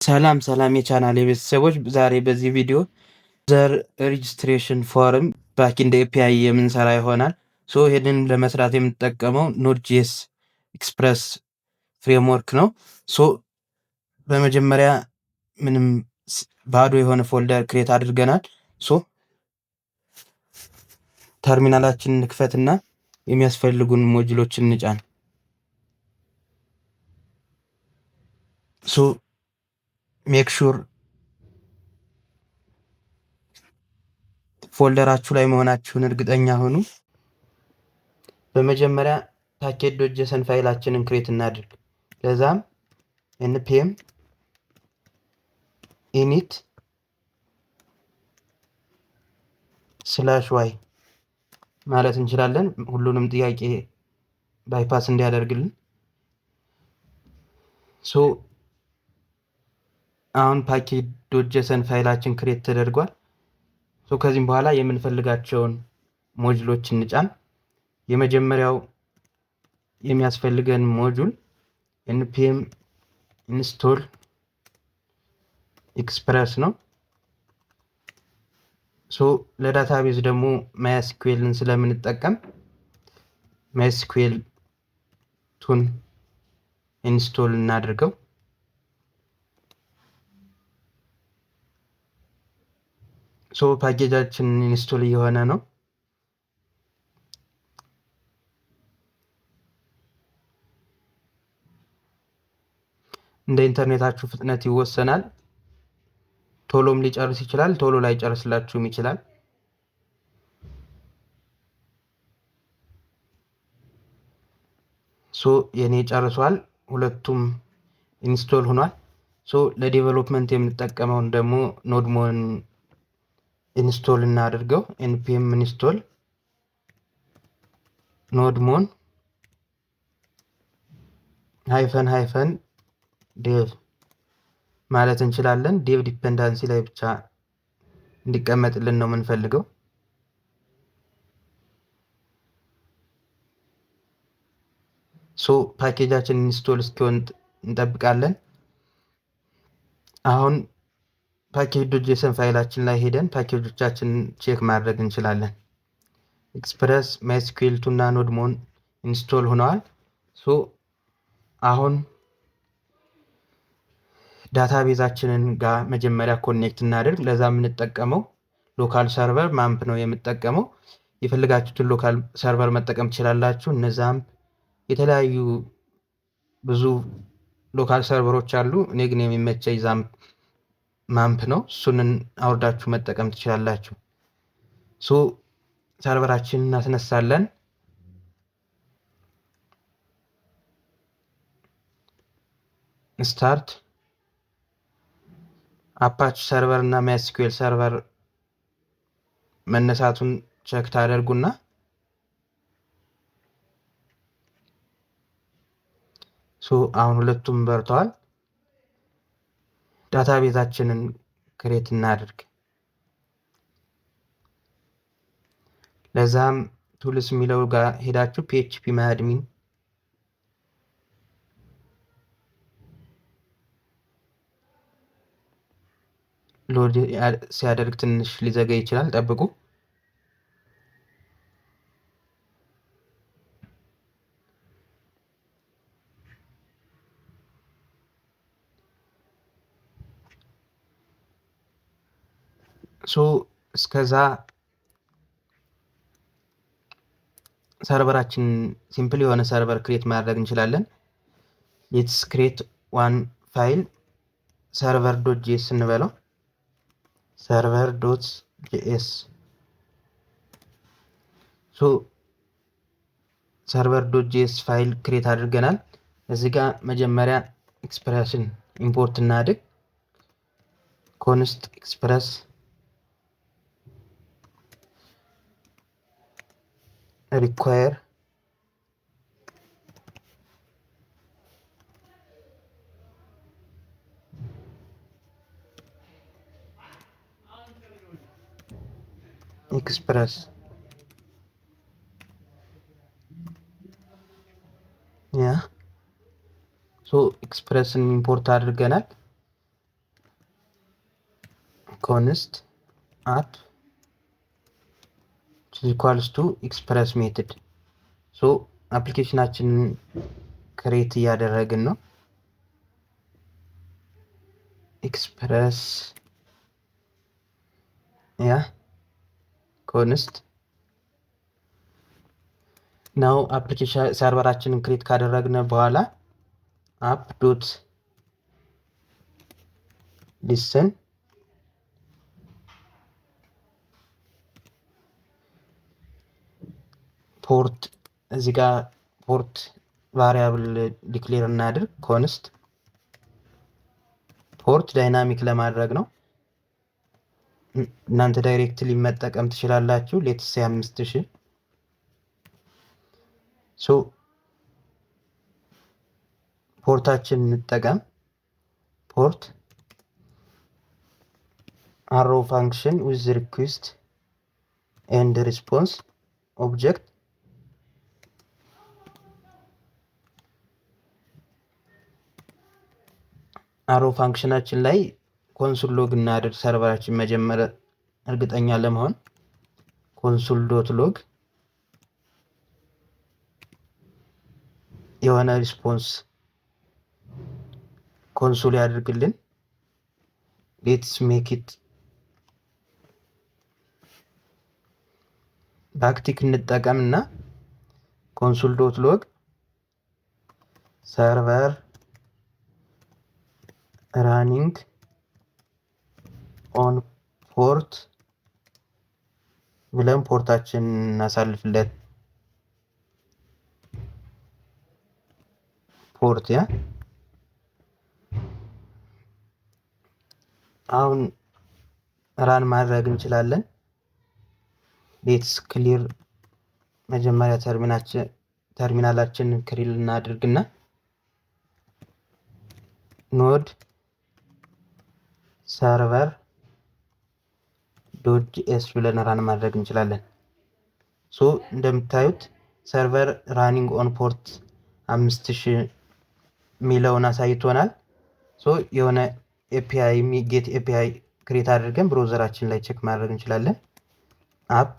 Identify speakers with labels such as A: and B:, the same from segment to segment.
A: ሰላም ሰላም የቻናሌ ቤተሰቦች፣ ዛሬ በዚህ ቪዲዮ ዘር ሬጅስትሬሽን ፎርም ባክኢንድ ኤፒአይ የምንሰራ ይሆናል። ይህንን ለመስራት የምንጠቀመው ኖድ.ጄኤስ ኤክስፕረስ ፍሬምወርክ ነው። በመጀመሪያ ምንም ባዶ የሆነ ፎልደር ክሬት አድርገናል። ተርሚናላችንን እንክፈትና የሚያስፈልጉን ሞጁሎችን እንጫን። ሜክ ሹር ፎልደራችሁ ላይ መሆናችሁን እርግጠኛ ሁኑ። በመጀመሪያ package.json ፋይላችንን ክሬት እናድርግ። ለዛም npm init /y ማለት እንችላለን፣ ሁሉንም ጥያቄ ባይፓስ እንዲያደርግልን። አሁን package.json ፋይላችን ክሬት ተደርጓል። ከዚህም በኋላ የምንፈልጋቸውን ሞጁሎች እንጫን። የመጀመሪያው የሚያስፈልገን ሞጁል npm install express ነው። ለዳታቤዝ ደግሞ MySQLን ስለምንጠቀም MySQL ቱን ኢንስቶል እናድርገው። ፓኬጃችን ኢንስቶል እየሆነ ነው። እንደ ኢንተርኔታችሁ ፍጥነት ይወሰናል። ቶሎም ሊጨርስ ይችላል፣ ቶሎ ላይ ጨርስላችሁም ይችላል። የኔ ጨርሷል፣ ሁለቱም ኢንስቶል ሆኗል። ለዴቨሎፕመንት የምንጠቀመውን ደግሞ ኖድሞን ኢንስቶል እናድርገው። npm install ኖድሞን -dev ማለት እንችላለን። ዴቭ ዲፔንዳንሲ ላይ ብቻ እንዲቀመጥልን ነው የምንፈልገው። ፓኬጃችን ኢንስቶል እስኪሆን እንጠብቃለን። አሁን package.json ፋይላችን ላይ ሄደን ፓኬጆቻችንን ቼክ ማድረግ እንችላለን። ኤክስፕረስ፣ MySQL እና ኖድሞን ኢንስቶል ሆነዋል። አሁን ዳታቤዛችንን ጋር መጀመሪያ ኮኔክት እናድርግ። ለዛ የምንጠቀመው ሎካል ሰርቨር ማምፕ ነው የምጠቀመው። የፈልጋችሁትን ሎካል ሰርቨር መጠቀም ትችላላችሁ። እነዛም የተለያዩ ብዙ ሎካል ሰርቨሮች አሉ። እኔ ግን የሚመቸኝ ዛምፕ ማምፕ ነው። እሱንን አውርዳችሁ መጠቀም ትችላላችሁ። ሰርቨራችንን እናስነሳለን። ስታርት አፓች ሰርቨር እና MySQL ሰርቨር መነሳቱን ቸክ ታደርጉና አሁን ሁለቱም በርተዋል። ዳታቤዛችንን ክሬት እናድርግ። ለዛም ቱልስ የሚለው ጋር ሄዳችሁ PHP ማድሚን ሎድ ሲያደርግ ትንሽ ሊዘገይ ይችላል፣ ጠብቁ። እስከዛ ሰርቨራችን ሲምፕል የሆነ ሰርቨር ክሬት ማድረግ እንችላለን። ሌትስ ክሬት ዋን ፋይል server.js እንበለው። server.js server.js ፋይል ክሬት አድርገናል። እዚህ ጋር መጀመሪያ ኤክስፕረስን ኢምፖርት እናድርግ። const express require express ኤክስፕረስን ኢምፖርት አድርገናል። ኮንስት አፕ ኢኳልስ ቱ ኤክስፕረስ ሜትድ። ሶ አፕሊኬሽናችንን ክሬት እያደረግን ነው። ኤክስፕረስ ኮንስት ናው አፕሊኬሽን ሰርቨራችንን ክሬት ካደረግን በኋላ አፕ ዶት ሊስን ፖርት እዚህ ጋር ፖርት ቫሪያብል ዲክሌር እናድርግ። ኮንስት ፖርት ዳይናሚክ ለማድረግ ነው። እናንተ ዳይሬክትሊ መጠቀም ትችላላችሁ። ሌትስ ሴ 5000 ሶ ፖርታችን እንጠቀም። ፖርት አሮ ፋንክሽን ዊዝ ሪኩዌስት ኤንድ ሪስፖንስ ኦብጀክት አሮ ፋንክሽናችን ላይ ኮንሶል ሎግ እናድርግ። ሰርቨራችን መጀመሪያ እርግጠኛ ለመሆን ኮንሶል ዶት ሎግ የሆነ ሪስፖንስ ኮንሶል ያድርግልን። ሌትስ ሜክ ኢት ባክቲክ እንጠቀምና ኮንሶል ዶት ሎግ ሰርቨር ራኒንግ ኦን ፖርት ብለን ፖርታችን እናሳልፍለት። ፖርት አሁን ራን ማድረግ እንችላለን። ሌትስ ክሊር መጀመሪያ ተርሚናላችንን ክሊር እናድርግና ኖድ ሰርቨር ዶት ጂኤስ ብለን ራን ማድረግ እንችላለን። ሶ እንደምታዩት ሰርቨር ራኒንግ ኦን ፖርት 5000 ሚለውን አሳይቶናል። ሶ የሆነ ኤፒአይ ጌት ኤፒአይ ክሬት አድርገን ብሮዘራችን ላይ ቼክ ማድረግ እንችላለን። አፕ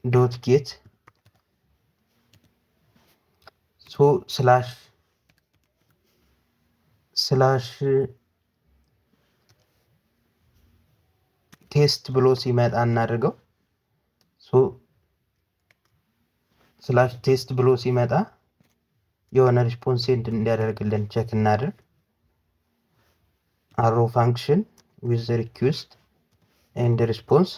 A: ዶት ጌት ሶ ስላሽ ቴስት ብሎ ሲመጣ እናድርገው። ሶ ስላሽ ቴስት ብሎ ሲመጣ የሆነ ሪስፖንስ እንዲያደርግልን ቼክ እናድርግ። አሮ ፋንክሽን ዊዝ ሪኩዌስት ኤንድ ሪስፖንስ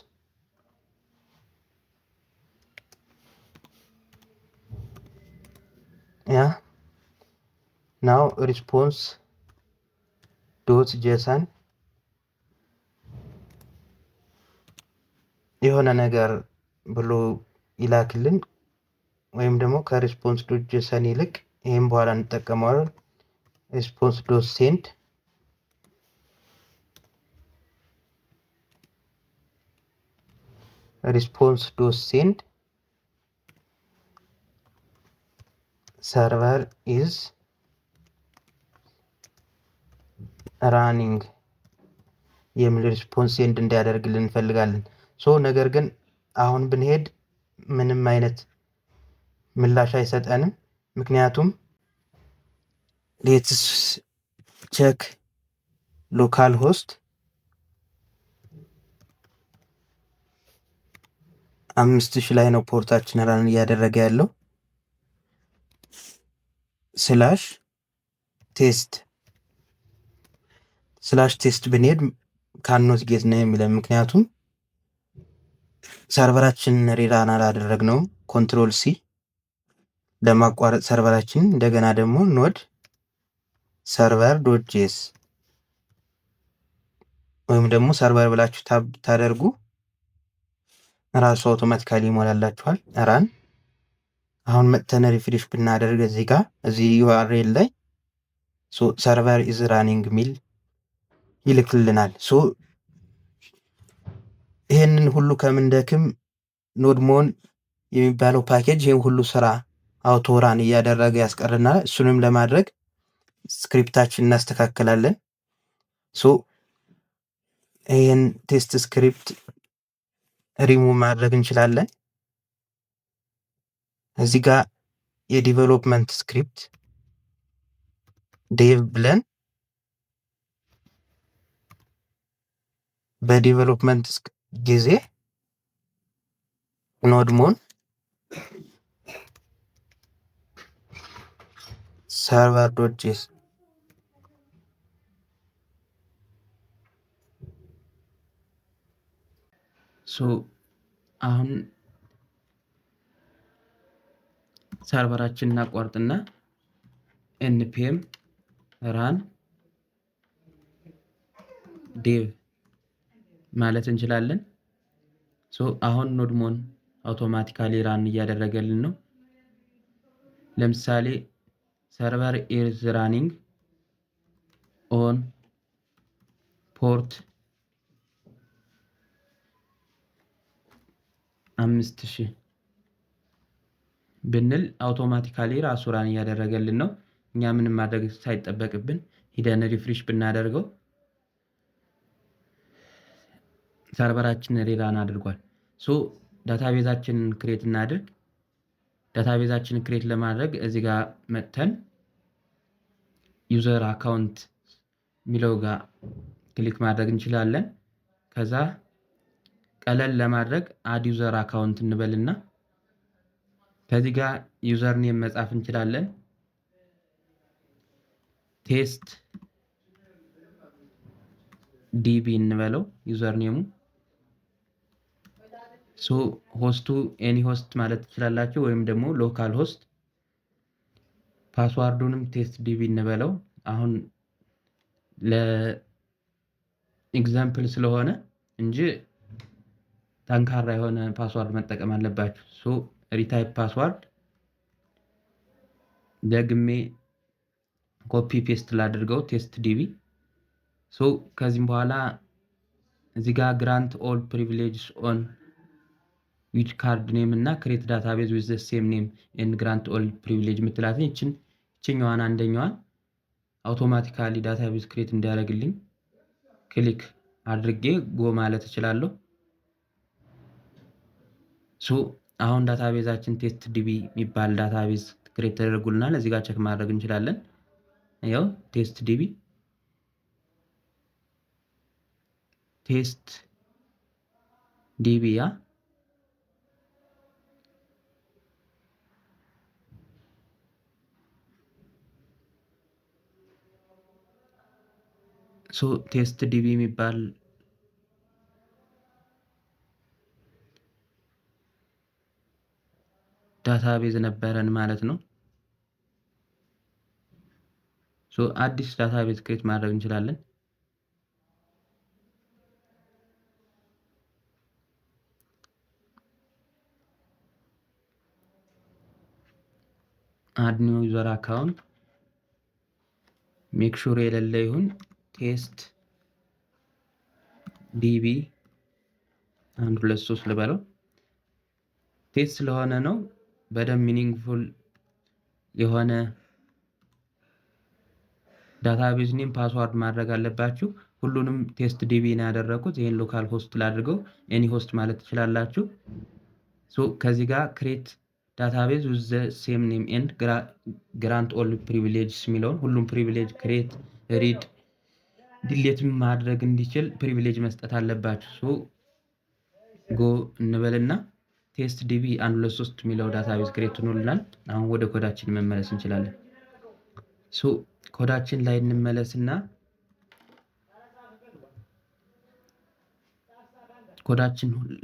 A: ናው ሪስፖንስ ዶት ጄሰን የሆነ ነገር ብሎ ይላክልን፣ ወይም ደግሞ ከሪስፖንስ ዶት ጄሰን ይልቅ ይሄን በኋላ እንጠቀመዋለን። ሪስፖንስ ዶት ሴንድ server is running የሚል ሪስፖንስ ሴንድ እንዲያደርግልን እንፈልጋለን። ሶ ነገር ግን አሁን ብንሄድ ምንም አይነት ምላሽ አይሰጠንም። ምክንያቱም ሌትስ ቼክ ሎካል ሆስት 5000 ላይ ነው ፖርታችን ራን እያደረገ ያለው። ስላሽ ቴስት ብንሄድ ካኖት ጌት ነው የሚለው፣ ምክንያቱም ሰርቨራችንን ሪራን አላደረግነውም። ኮንትሮል ሲ ለማቋረጥ ሰርቨራችን፣ እንደገና ደግሞ ኖድ ሰርቨር ዶት ጄስ ወይም ደግሞ ሰርቨር ብላችሁ ታብ ታደርጉ ራሱ አውቶማቲካሊ ይሞላላችኋል። ራን አሁን መጥተን ሪፍሬሽ ብናደርግ እዚህ ዩአርኤል ላይ ሰርቨር ኢዝ ራኒንግ ሚል ይልክልናል። ይሄንን ሁሉ ከምንደክም ኖድሞን የሚባለው ፓኬጅ ይሄን ሁሉ ስራ አውቶራን እያደረገ ያስቀርናል። እሱንም ለማድረግ ስክሪፕታችን እናስተካክላለን። ሶ ይህን ቴስት ስክሪፕት ሪሙቭ ማድረግ እንችላለን። እዚህ ጋር የዲቨሎፕመንት ስክሪፕት ዴቭ ብለን በዲቨሎፕመንት ጊዜ ኖድሞን server dot js አሁን ሰርቨራችንን እናቋርጥና npm run dev ማለት እንችላለን። አሁን ኖድሞን አውቶማቲካሊ ራን እያደረገልን ነው። ለምሳሌ server is running on port 5000 ብንል አውቶማቲካሊ ራሱ ራን እያደረገልን ነው። እኛ ምንም ማድረግ ሳይጠበቅብን ሂደን ሪፍሬሽ ብናደርገው ሰርቨራችን ራን አድርጓል። ዳታቤዛችንን ክሬት እናድርግ። ዳታቤዛችንን ክሬት ለማድረግ እዚህ ጋር መጥተን ዩዘር አካውንት ሚለው ጋር ክሊክ ማድረግ እንችላለን። ከዛ ቀለል ለማድረግ አድ ዩዘር አካውንት እንበልና ከዚህ ጋር ዩዘር ኔም መጻፍ እንችላለን። ቴስት ዲቢ እንበለው ዩዘር ኔሙ። ሆስቱ ኤኒ ሆስት ማለት ትችላላችሁ ወይም ደግሞ ሎካል ሆስት። ፓስዋርዱንም ቴስት ዲቢ እንበለው። አሁን ለኤግዛምፕል ስለሆነ እንጂ ጠንካራ የሆነ ፓስዋርድ መጠቀም አለባችሁ። ሪታይፕ ፓስዋርድ ደግሜ ኮፒ ፔስት ላድርገው ቴስት ዲቢ። ከዚህም በኋላ እዚህ ጋር ግራንት ኦል ፕሪቪሌጅስ ኦን ዊች ካርድ ኔም እና ክሬት ዳታቤዝ ዊዝ ዘ ሴም ኔም ኤንድ ግራንት ኦል ፕሪቪሌጅ የምትላትን ይችኛዋን አንደኛዋን አውቶማቲካሊ ዳታቤዝ ክሬት እንዲያደርግልኝ ክሊክ አድርጌ ጎ ማለት እችላለሁ። አሁን ዳታቤዛችን ቴስት ዲቢ የሚባል ዳታቤዝ ክሬት ተደርጎልናል። እዚህ ጋር ቼክ ማድረግ እንችላለን። ያው ቴስት ዲቢ ያ ቴስት ዲቢ የሚባል ዳታቤዝ ነበረን ማለት ነው። አዲስ ዳታቤዝ ክሬት ማድረግ እንችላለን። አድ ኒው ዩዘር አካውንት ሜክ ሹር የሌለ ይሁን ቴስት ዲቢ 1 2 3 ልበለው። ቴስት ስለሆነ ነው በደንብ ሚኒንግፉል የሆነ ዳታቤዝ ኔም ፓስዋርድ ማድረግ አለባችሁ። ሁሉንም ቴስት ዲቢ ነው ያደረኩት። ይሄን ሎካል ሆስት ላድርገው። ኤኒ ሆስት ማለት ትችላላችሁ። ከዚህ ጋር ክሬት ዳታቤዝ ዊዝ ዘ ሴም ኔም ኤንድ ግራንት ኦል ፕሪቪሌጅስ የሚለውን ሁሉም ፕሪቪሌጅ ክሬት፣ ሪድ፣ ዲሌት ማድረግ እንዲችል ፕሪቪሌጅ መስጠት አለባችሁ። ጎ እንበልና ቴስት ዲቢ 1 2 3 የሚለው ዳታቤዝ ክሬት ሆኖልናል። አሁን ወደ ኮዳችን መመለስ እንችላለን። ኮዳችን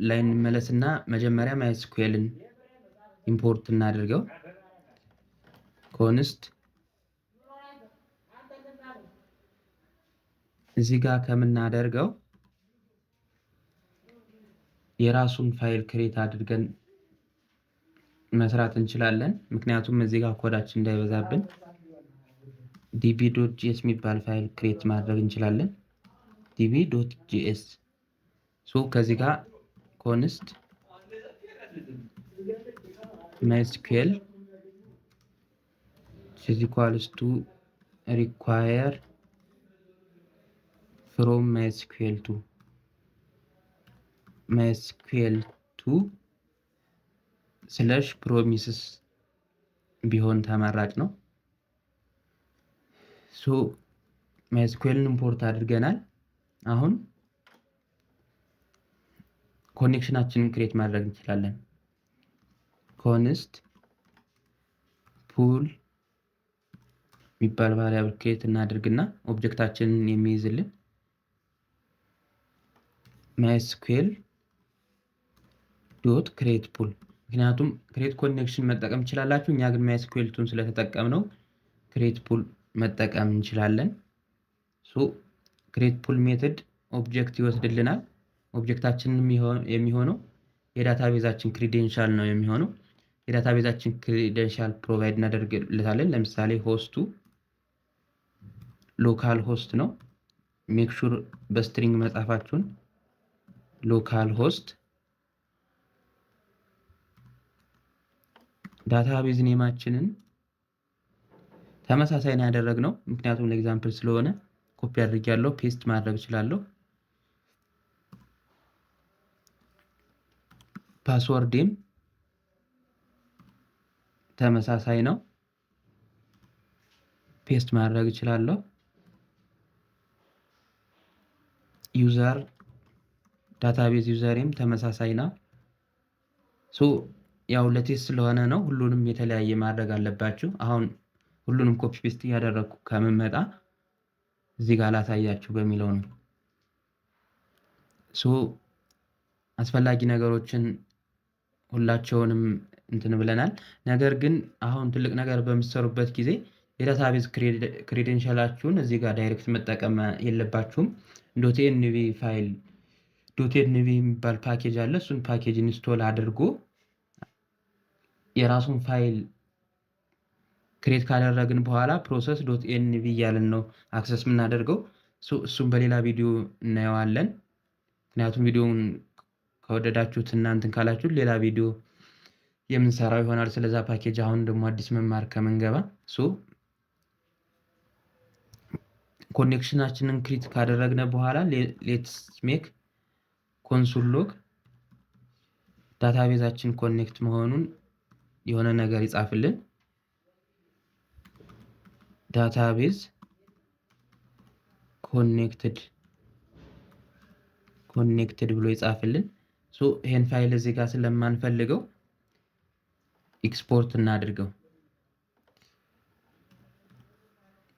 A: ላይ እንመለስና መጀመሪያ ማይስኩዌልን ኢምፖርት እናድርገው። ኮንስት እዚህ ጋር ከምናደርገው የራሱን ፋይል ክሬት አድርገን መስራት እንችላለን። ምክንያቱም እዚህ ጋር ኮዳችን እንዳይበዛብን db.js የሚባል ፋይል ክሬት ማድረግ እንችላለን። db.js ከዚህ ጋር ኮንስት mysql is equals to require ፍሮም ማይስኩዌል ቱ ስለሽ ፕሮሚስስ ቢሆን ተመራጭ ነው። ሶ ማይስኩዌልን ኢምፖርት አድርገናል። አሁን ኮኔክሽናችንን ክሬት ማድረግ እንችላለን። ኮንስት ፑል የሚባል ቫሪያብል ክሬት እናድርግና ኦብጀክታችንን የሚይዝልን ማይስኩዌል ዶት ክሬት ፑል። ምክንያቱም ክሬት ኮኔክሽን መጠቀም ትችላላችሁ። እኛ ግን ማይስኩዌል ቱን ስለተጠቀምነው ክሬት ፑል መጠቀም እንችላለን። ሶ ክሬት ፑል ሜተድ ኦብጀክት ይወስድልናል። ኦብጀክታችንን የሚሆነው የዳታቤዛችን ክሪዴንሻል ነው የሚሆነው። የዳታቤዛችን ክሪዴንሻል ፕሮቫይድ እናደርግለታለን። ለምሳሌ ሆስቱ ሎካል ሆስት ነው። ሜክ ሹር በስትሪንግ መጻፋችሁን ሎካል ሆስት ዳታቤዝ ኔማችንን ተመሳሳይ ነው ያደረግነው። ምክንያቱም ለኤግዛምፕል ስለሆነ ኮፒ አድርጌያለሁ፣ ፔስት ማድረግ እችላለሁ። ፓስወርድም ተመሳሳይ ነው፣ ፔስት ማድረግ እችላለሁ። ዩዘር ዳታቤዝ ዩዘርም ተመሳሳይ ነው። ሶ ያው ለቴስት ስለሆነ ነው፣ ሁሉንም የተለያየ ማድረግ አለባችሁ። አሁን ሁሉንም ኮፒ ፔስት እያደረግኩ ከምመጣ እዚህ ጋር ላሳያችሁ በሚለው ነው። ሶ አስፈላጊ ነገሮችን ሁላቸውንም እንትን ብለናል። ነገር ግን አሁን ትልቅ ነገር በምትሰሩበት ጊዜ የዳታቤዝ ክሬዴንሻላችሁን እዚህ ጋር ዳይሬክት መጠቀም የለባችሁም። ዶትኤንቪ ፋይል ዶትኤንቪ የሚባል ፓኬጅ አለ። እሱን ፓኬጅ ኢንስቶል አድርጎ የራሱን ፋይል ክሬት ካደረግን በኋላ ፕሮሰስ ዶትኤንቪ እያልን ነው አክሰስ የምናደርገው። እሱም በሌላ ቪዲዮ እናየዋለን። ምክንያቱም ቪዲዮውን ከወደዳችሁት እናንትን ካላችሁት ሌላ ቪዲዮ የምንሰራው ይሆናል ስለዛ ፓኬጅ። አሁን ደግሞ አዲስ መማር ከምንገባ ኮኔክሽናችንን ክሬት ካደረግነ በኋላ ሌትስ ሜክ ኮንሶል ሎግ ዳታቤዛችን ኮኔክት መሆኑን የሆነ ነገር ይጻፍልን። ዳታቤዝ ኮኔክትድ ብሎ ይጻፍልን። ሶ ይሄን ፋይል እዚህ ጋር ስለማንፈልገው ኤክስፖርት እናድርገው።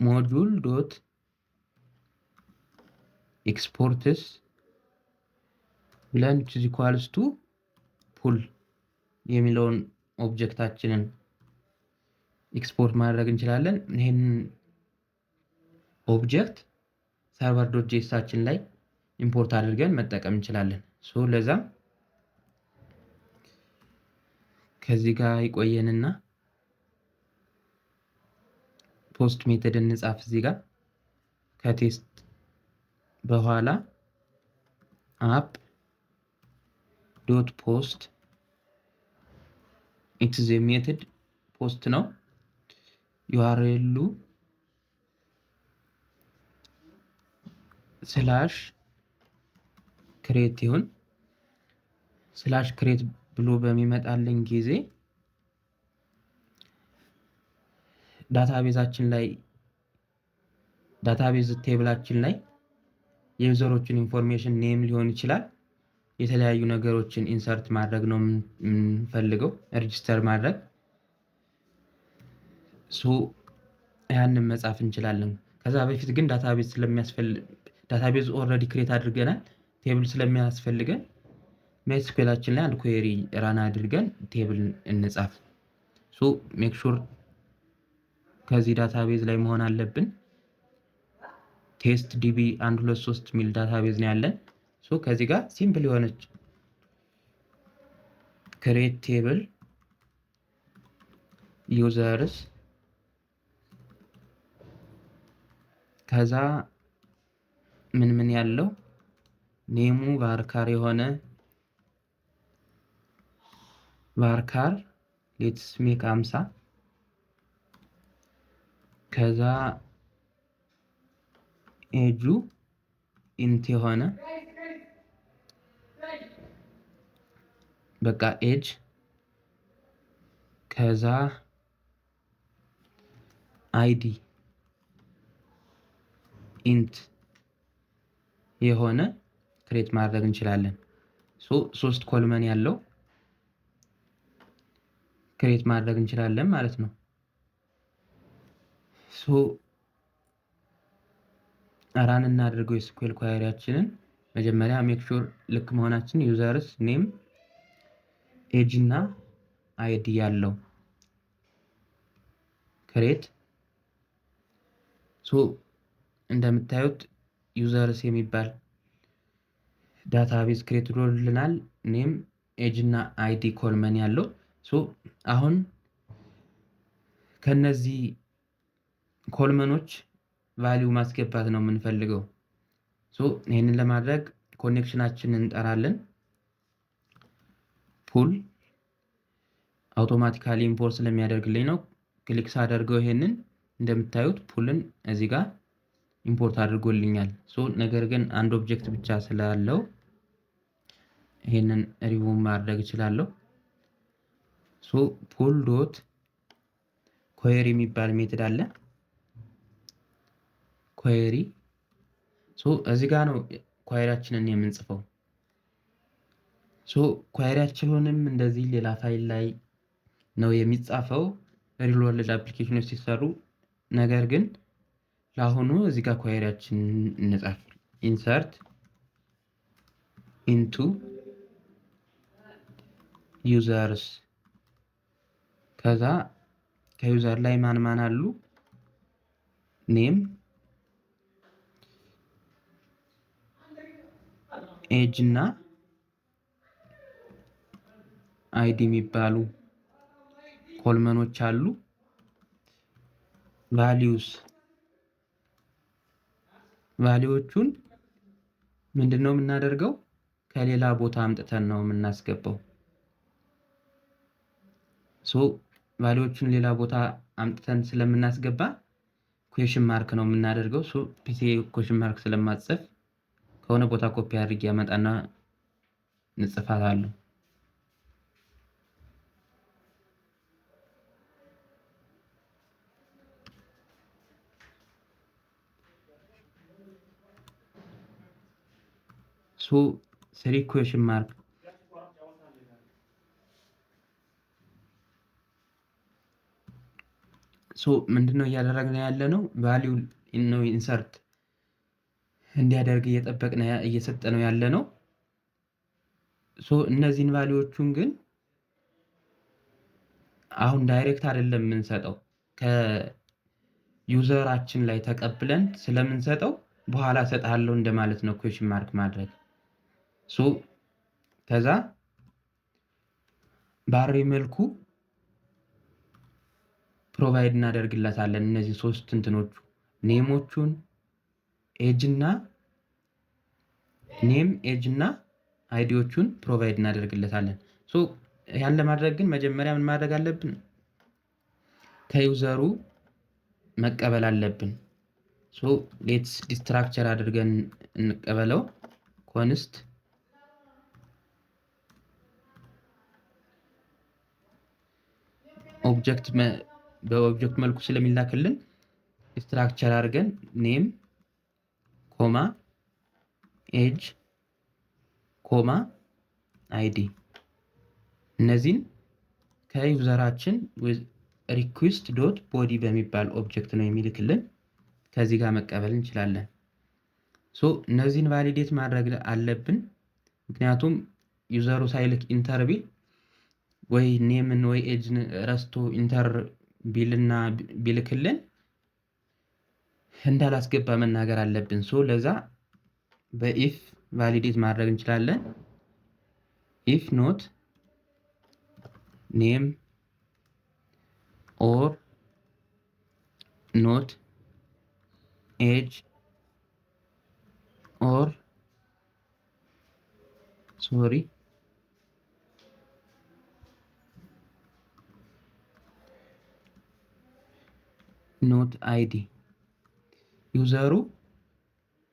A: ሞጁል ዶት ኤክስፖርትስ ብለን ኢኳልስ ቱ ፑል የሚለውን ኦብጀክታችንን ኤክስፖርት ማድረግ እንችላለን። ይሄን ኦብጀክት ሰርቨር ዶት ጄኤሳችን ላይ ኢምፖርት አድርገን መጠቀም እንችላለን። ሶ ለዛ ከዚህ ጋር ይቆየንና ፖስት ሜተድ እንጻፍ። እዚህ ጋር ከቴስት በኋላ አፕ ዶት ፖስት ኢትስ ሜተድ ፖስት ነው። ዩአርኤሉ ስላሽ ክሬት ይሁን። ስላሽ ክሬት ብሎ በሚመጣልን ጊዜ ዳታቤዛችን ላይ ዳታቤዝ ቴብላችን ላይ የዩዘሮችን ኢንፎርሜሽን ኔም ሊሆን ይችላል፣ የተለያዩ ነገሮችን ኢንሰርት ማድረግ ነው የምንፈልገው፣ ሬጂስተር ማድረግ። ሶ ያንን መጻፍ እንችላለን። ከዛ በፊት ግን ዳታቤዝ ኦልሬዲ ክሬት አድርገናል። ቴብል ስለሚያስፈልገን ማይስኩዌላችን ላይ አንድ ኩዌሪ ራን አድርገን ቴብል እንጻፍ። ሶ ሜክ ሹር ከዚህ ዳታቤዝ ላይ መሆን አለብን። ቴስት ዲቢ 123 ሚል ዳታቤዝ ነው ያለን። ሶ ከዚህ ጋር ሲምፕል የሆነች ክሬት ቴብል ዩዘርስ ከዛ ምን ያለው ኔሙ ቫርካር የሆነ ቫርካር ሌትስ ሜክ 50 ከዛ ኤጁ ኢንት የሆነ በቃ ኤጅ ከዛ አይዲ ኢንት የሆነ ክሬት ማድረግ እንችላለን። ሶስት ኮልመን ያለው ክሬት ማድረግ እንችላለን ማለት ነው። ራን እናድርገው የስኩዌል ኳየሪያችንን። መጀመሪያ ሜክ ሹር ልክ መሆናችን ዩዘርስ ኔም ኤጅ እና አይዲ ያለው ክሬት። እንደምታዩት ዩዘርስ የሚባል ዳታቤዝ ክሬት ብሎልናል። ኔም ኤጅ እና አይዲ ኮልመን ያለው። አሁን ከነዚህ ኮልመኖች ቫልዩ ማስገባት ነው የምንፈልገው። ይህንን ለማድረግ ኮኔክሽናችንን እንጠራለን። ፑል አውቶማቲካሊ ኢምፖርት ስለሚያደርግልኝ ነው። ክሊክ ሳደርገው ይሄንን እንደምታዩት ፑልን እዚህ ጋር ኢምፖርት አድርጎልኛል። ነገር ግን አንድ ኦብጀክት ብቻ ስላለው ይሄንን ሪሙቭ ማድረግ እችላለሁ። ፑል ዶት ኮየሪ የሚባል ሜትድ አለ። ኮየሪ እዚህ ጋር ነው ኳየሪያችንን የምንጽፈው። ኳየሪያችንንም እንደዚህ ሌላ ፋይል ላይ ነው የሚጻፈው ሪል ወርልድ አፕሊኬሽኖች ሲሰሩ። ነገር ግን ለአሁኑ እዚህ ጋር ኳየሪያችንን እንጻፍ። ኢንሰርት ኢንቱ ዩዘርስ ከዛ ከዩዘር ላይ ማን ማን አሉ? ኔም ኤጅ እና አይዲ የሚባሉ ኮልመኖች አሉ። ቫሊዎቹን ምንድነው የምናደርገው? ከሌላ ቦታ አምጥተን ነው የምናስገባው። ቫሊዎቹን ሌላ ቦታ አምጥተን ስለምናስገባ ኩዌሽን ማርክ ነው የምናደርገው። ፒሲ ኩዌሽን ማርክ ስለማጽፍ ከሆነ ቦታ ኮፒ አድርጌ ያመጣና እንጽፋታለሁ። ስሪ ኩዌሽን ማርክ ምንድነው እያደረግን ያለ ነው? ቫሊዩ ነው ኢንሰርት እንዲያደርግ እየሰጠ ነው ያለ ነው። እነዚህን ቫሊዎቹን ግን አሁን ዳይሬክት አይደለም የምንሰጠው፣ ከዩዘራችን ላይ ተቀብለን ስለምንሰጠው በኋላ እሰጥሃለሁ እንደማለት ነው ኩዌሽን ማርክ ማድረግ። ከዛ ባሬ መልኩ ፕሮቫይድ እናደርግለታለን። እነዚህ ሶስት እንትኖቹ ኔሞቹን ኔም ኤጅ እና አይዲዎቹን ፕሮቫይድ እናደርግለታለን። ያን ለማድረግ ግን መጀመሪያ ምን ማድረግ አለብን? ከዩዘሩ መቀበል አለብን። ሌትስ ዲስትራክቸር አድርገን እንቀበለው። ኮንስት በኦብጀክት መልኩ ስለሚላክልን ስትራክቸር አድርገን ኔም ኮማ ኤጅ ኮማ አይዲ እነዚህን ከዩዘራችን ሪኩዌስት ዶት ቦዲ በሚባል ኦብጀክት ነው የሚልክልን። ከዚህ ጋር መቀበል እንችላለን። እነዚህን ቫሊዴት ማድረግ አለብን። ምክንያቱም ዩዘሩ ሳይልክ ኢንተር ቢል ወይ ኔምን ወይ ኤጅን ረስቶ ኢንተር ቢልና ቢልክልን እንዳላስገባ መናገር አለብን። ለዛ በኢፍ ቫሊዴት ማድረግ እንችላለን። ኢፍ ኖት ኔም ኦር ኖት ኤጅ ኦር ኖት አይዲ ዩዘሩ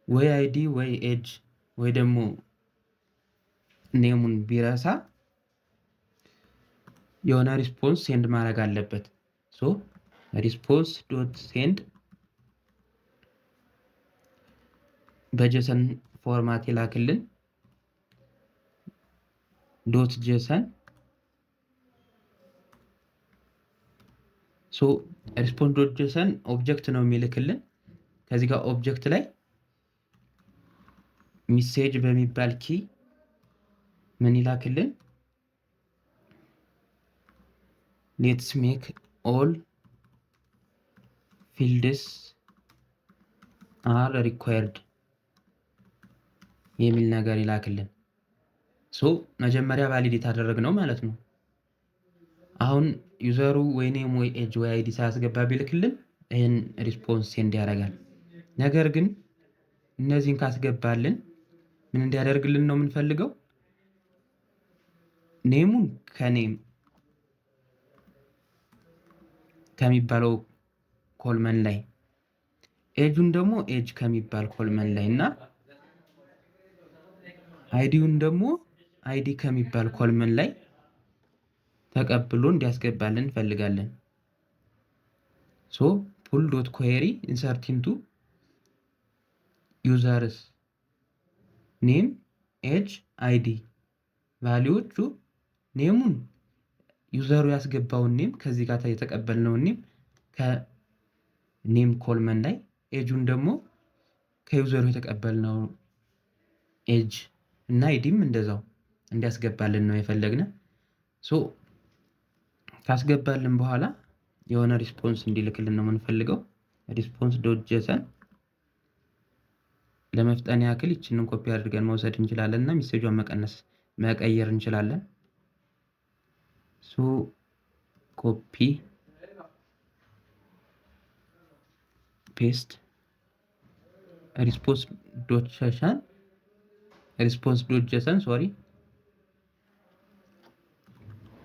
A: ወይ አይዲ ወይ ኤጅ ወይ ደግሞ ኔሙን ቢረሳ የሆነ ሪስፖንስ ሴንድ ማድረግ አለበት። ሶ ሪስፖንስ ዶት ሴንድ በጀሰን ፎርማት ይላክልን ዶት ጄሰን ሶ ሪስፖንስ ዶት ጄሰን ኦብጀክት ነው የሚልክልን። ከዚህ ጋር ኦብጀክት ላይ ሚሴጅ በሚባል ኪ ምን ይላክልን? ሌትስ ሜክ ኦል ፊልድስ አር ሪኳየርድ የሚል ነገር ይላክልን። ሶ መጀመሪያ ቫሊዴት አደረግነው ማለት ነው። አሁን ዩዘሩ ወይ ኔም ወይ ኤጅ ወይ አይዲ ሳያስገባ ቢልክልን ይህን ሪስፖንስ ሴንድ ያደርጋል። ነገር ግን እነዚህን ካስገባልን ምን እንዲያደርግልን ነው የምንፈልገው? ኔሙን ከኔም ከሚባለው ኮልመን ላይ ኤጁን ደግሞ ኤጅ ከሚባል ኮልመን ላይ እና አይዲውን ደግሞ አይዲ ከሚባል ኮልመን ላይ ተቀብሎ እንዲያስገባልን እንፈልጋለን። ሶ ፑል ዶት ኩዌሪ ኢንሰርት ኢንቱ ዩዘርስ ኔም ኤጅ አይዲ ቫሊዎቹ ኔሙን ዩዘሩ ያስገባውን ኔም ከዚህ ጋር የተቀበልነውን ኔም ከኔም ኮልመን ላይ ኤጁን ደግሞ ከዩዘሩ የተቀበልነው ኤጅ እና አይዲም እንደዛው እንዲያስገባልን ነው የፈለግነ። ሶ ካስገባልን በኋላ የሆነ ሪስፖንስ እንዲልክልን ነው የምንፈልገው። ሪስፖንስ ዶት ጄሰን ለመፍጠን ያክል ይችንን ኮፒ አድርገን መውሰድ እንችላለን እና ሚሴጇን መቀየር እንችላለን። ሶ ኮፒ ፔስት ሪስፖንስ ዶት ጄሰን ሶሪ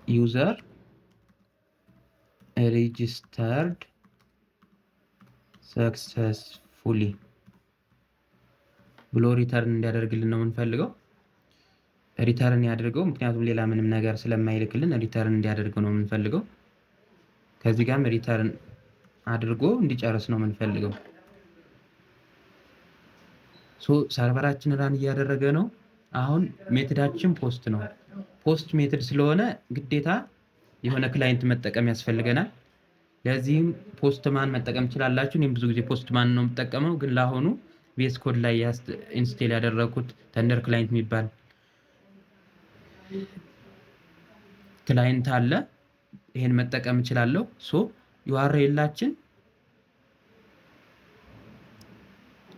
A: ዩዘር ሬጂስተርድ ሰክሰስፉሊ ብሎ ሪተርን እንዲያደርግልን ነው የምንፈልገው። ሪተርን ያደርገው ምክንያቱም ሌላ ምንም ነገር ስለማይልክልን ሪተርን እንዲያደርገው ነው የምንፈልገው። ከዚህ ጋርም ሪተርን አድርጎ እንዲጨርስ ነው የምንፈልገው። ሶ ሰርቨራችን ራን እያደረገ ነው። አሁን ሜትዳችን ፖስት ነው። ፖስት ሜትድ ስለሆነ ግዴታ የሆነ ክላይንት መጠቀም ያስፈልገናል። ለዚህም ፖስትማን መጠቀም ትችላላችሁ። እኔም ብዙ ጊዜ ፖስትማን ነው የምጠቀመው፣ ግን ለአሁኑ ቪኤስ ኮድ ላይ ኢንስቴል ያደረኩት ተንደር ክላይንት የሚባል ክላይንት አለ። ይሄን መጠቀም እችላለሁ። ሶ ዩአርኤላችን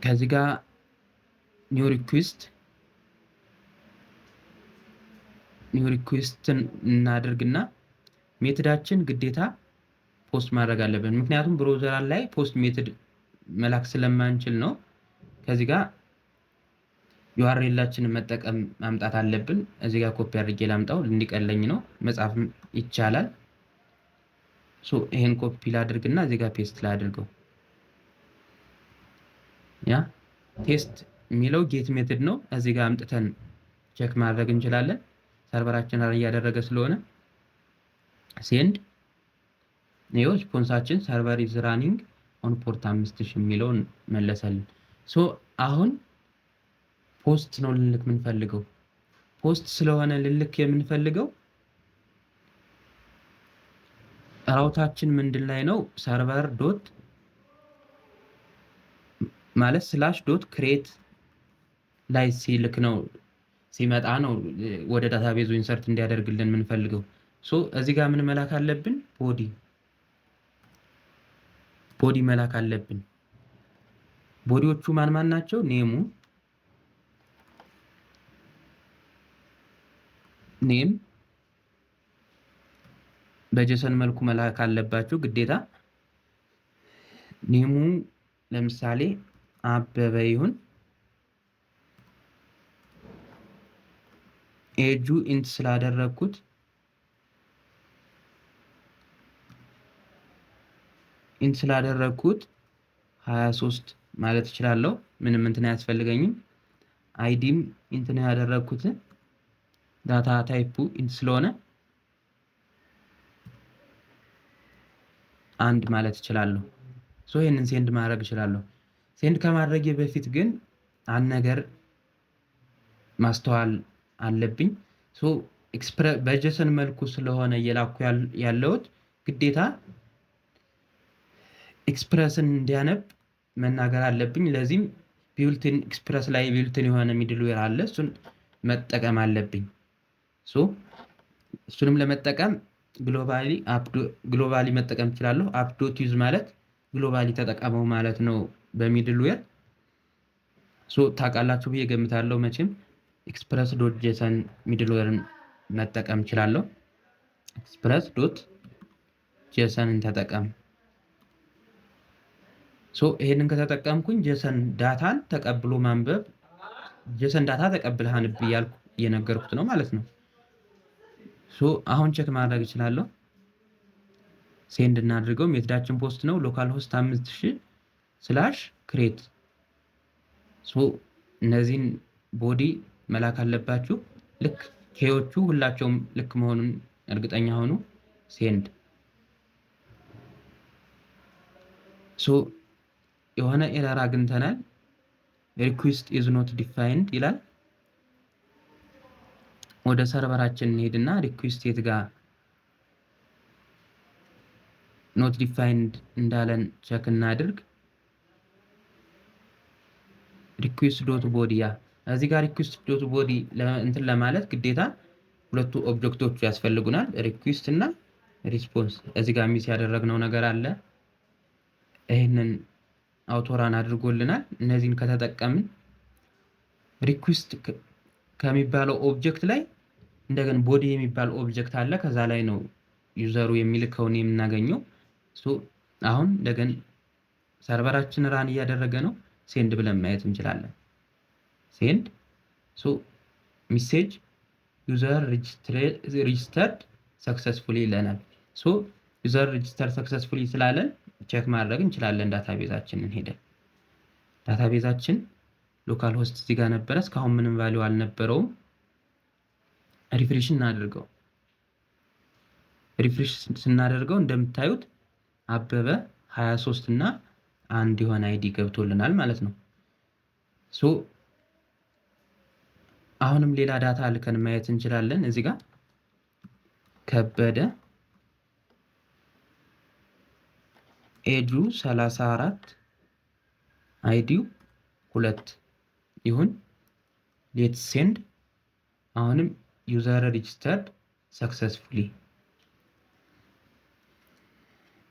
A: ከዚህ ጋር ኒው ሪኩዌስትን እናደርግና ሜትዳችን ግዴታ ፖስት ማድረግ አለብን። ምክንያቱም ብሮዘር ላይ ፖስት ሜትድ መላክ ስለማንችል ነው። ከዚህ ጋር ዩአርኤላችንን መጠቀም ማምጣት አለብን። እዚህ ጋር ኮፒ አድርጌ ላምጣው እንዲቀለኝ ነው። መጻፍ ይቻላል። ሶ ይሄን ኮፒ ላድርግና እዚህ ጋር ፔስት ላድርገው። ያ ቴስት የሚለው ጌት ሜትድ ነው። እዚህ ጋር አምጥተን ቼክ ማድረግ እንችላለን። ሰርቨራችን ራን እያደረገ ስለሆነ ሴንድ ነው ሪስፖንሳችን ሰርቨር ኢዝ ራኒንግ ኦን ፖርት 5000 የሚለውን መለሰልን። ሶ አሁን ፖስት ነው ልልክ የምንፈልገው። ፖስት ስለሆነ ልልክ የምንፈልገው ራውታችን ምንድን ላይ ነው? ሰርቨር ዶት ማለት ስላሽ ዶት ክሬት ላይ ሲልክ ነው ሲመጣ ነው ወደ ዳታቤዙ ኢንሰርት እንዲያደርግልን የምንፈልገው። ሶ እዚህ ጋር ምን መላክ አለብን? ቦዲ መላክ አለብን። ቦዲዎቹ ማን ናቸው? ኔም በጄሰን መልኩ መላክ አለባቸው ግዴታ። ኔሙ ለምሳሌ አበበ ይሁን። ኤጁ ኢንት ስላደረኩት 23 ማለት እችላለሁ። ምንም እንትን አያስፈልገኝም። አይዲም እንትን ያደረኩት ዳታ ታይፑ ስለሆነ አንድ ማለት እችላለሁ። ይህንን ሴንድ ማድረግ እችላለሁ። ሴንድ ከማድረጌ በፊት ግን አንድ ነገር ማስተዋል አለብኝ። በጀሰን መልኩ ስለሆነ እየላኩ ያለሁት ግዴታ ኤክስፕረስን እንዲያነብ መናገር አለብኝ። ለዚህም ቢውልትን ኤክስፕረስ ላይ ቢውልትን የሆነ ሚድልዌር አለ፣ እሱን መጠቀም አለብኝ። እሱንም ለመጠቀም ግሎባሊ መጠቀም እችላለሁ። አፕ.ዩዝ ማለት ግሎባሊ ተጠቀመው ማለት ነው በሚድልዌር። ታውቃላችሁ ብዬ ገምታለሁ መቼም። ኤክስፕረስ ዶት ጄሰን ሚድልዌርን መጠቀም እችላለሁ። ኤክስፕረስ ዶት ጄሰንን ተጠቀም። ይሄንን ከተጠቀምኩኝ ጄሰን ዳታን ተቀብሎ ማንበብ፣ ጄሰን ዳታ ተቀብለህ አንብ እያልኩ እየነገርኩት ነው ማለት ነው። አሁን ቼክ ማድረግ እችላለሁ። ሴንድ እናድርገው። ሜትዳችን ፖስት ነው። ሎካል ሆስት 5000/ክሬት። እነዚህን ቦዲ መላክ አለባችሁ። ልክ ኬዎቹ ሁላቸውም ልክ መሆኑን እርግጠኛ ሆኑ። ሴንድ የሆነ ኤረር አግኝተናል። ሪኩዌስት ኢዝ ኖት ዲፋይንድ ይላል። ወደ ሰርቨራችን እንሄድና ሪኩዌስት የት ጋር ኖት ዲፋይንድ እንዳለን ቸክ እናድርግ። ሪኩዌስት ዶት ቦዲ እዚህ ጋር ሪኩዌስት ዶት ቦዲ እንትን ለማለት ግዴታ ሁለቱ ኦብጀክቶች ያስፈልጉናል፣ ሪኩዌስት እና ሪስፖንስ። እዚህ ጋር ሚስ ያደረግነው ነገር አለ። ይህንን አውቶራን አድርጎልናል። እነዚህን ከተጠቀምን ሪኩዌስት ከሚባለው ኦብጀክት ላይ እንደገና ቦዲ የሚባል ኦብጀክት አለ። ከዛ ላይ ነው ዩዘሩ የሚልከውን የምናገኘው። አሁን እንደገና ሰርቨራችን ራን እያደረገ ነው። ሴንድ ብለን ማየት እንችላለን። ሴንድ ሜሴጅ ዩዘር ሬጅስተርድ ሰክሰስፉሊ ይለናል። ዩዘር ሬጅስተርድ ሰክሰስፉሊ ስላለን ቼክ ማድረግ እንችላለን። ዳታቤዛችንን ሄደን ዳታቤዛችን ሎካል ሆስት እዚህ ጋር ነበረ። እስካሁን ምንም ቫልዩ አልነበረውም። ሪፍሬሽ እናድርገው። ሪፍሬሽ ስናደርገው እንደምታዩት አበበ 23 እና አንድ የሆነ አይዲ ገብቶልናል ማለት ነው። አሁንም ሌላ ዳታ ልከን ማየት እንችላለን። እዚህ ጋር ከበደ ኤጁ 34 አይዲው 2 ይሁን። ሌትስ ሴንድ። አሁንም ዩዘር ሬጅስተርድ ሰክሰስፉሊ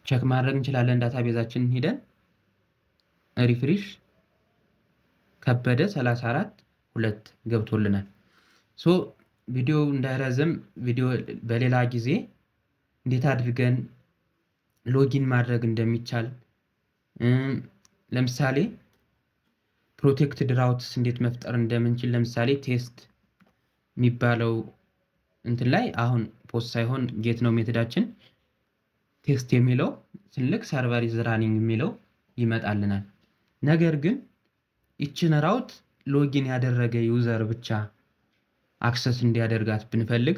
A: ቼክ ማድረግ እንችላለን። ዳታቤዛችንን ሄደን ሪፍሬሽ ከበደ 34 2 ገብቶልናል። ቪዲዮ እንዳይረዝም ቪዲዮ በሌላ ጊዜ እንዴት አድርገን ሎጊን ማድረግ እንደሚቻል ለምሳሌ ፕሮቴክትድ ራውትስ እንዴት መፍጠር እንደምንችል ለምሳሌ ቴስት የሚባለው እንትን ላይ አሁን ፖስት ሳይሆን ጌት ነው ሜተዳችን። ቴስት የሚለው ትልቅ ሰርቨር ኢዝ ራኒንግ የሚለው ይመጣልናል። ነገር ግን ይችን ራውት ሎጊን ያደረገ ዩዘር ብቻ አክሰስ እንዲያደርጋት ብንፈልግ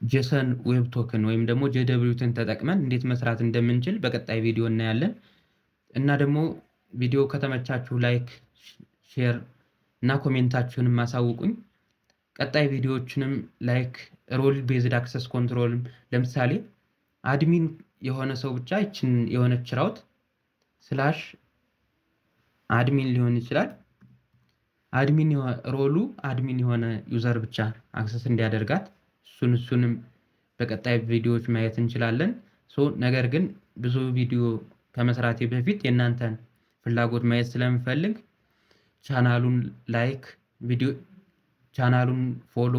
A: ጄሰን ዌብ ቶክን ወይም ደግሞ ጄደብሊውትን ተጠቅመን እንዴት መስራት እንደምንችል በቀጣይ ቪዲዮ እናያለን። እና ደግሞ ቪዲዮ ከተመቻችሁ ላይክ፣ ሼር እና ኮሜንታችሁንም ማሳውቁኝ። ቀጣይ ቪዲዮዎችንም ላይክ ሮል ቤዝድ አክሰስ ኮንትሮል ለምሳሌ አድሚን የሆነ ሰው ብቻ ይችን የሆነች ራውት ስላሽ አድሚን ሊሆን ይችላል። አድሚን ሮሉ አድሚን የሆነ ዩዘር ብቻ አክሰስ እንዲያደርጋት እሱንም በቀጣይ ቪዲዮዎች ማየት እንችላለን። ነገር ግን ብዙ ቪዲዮ ከመስራቴ በፊት የእናንተን ፍላጎት ማየት ስለምፈልግ ቻናሉን ላይክ ቻናሉን ፎሎ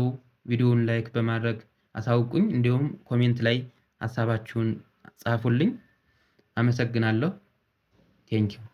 A: ቪዲዮውን ላይክ በማድረግ አሳውቁኝ። እንዲሁም ኮሜንት ላይ ሀሳባችሁን ጻፉልኝ። አመሰግናለሁ። ቴንኪው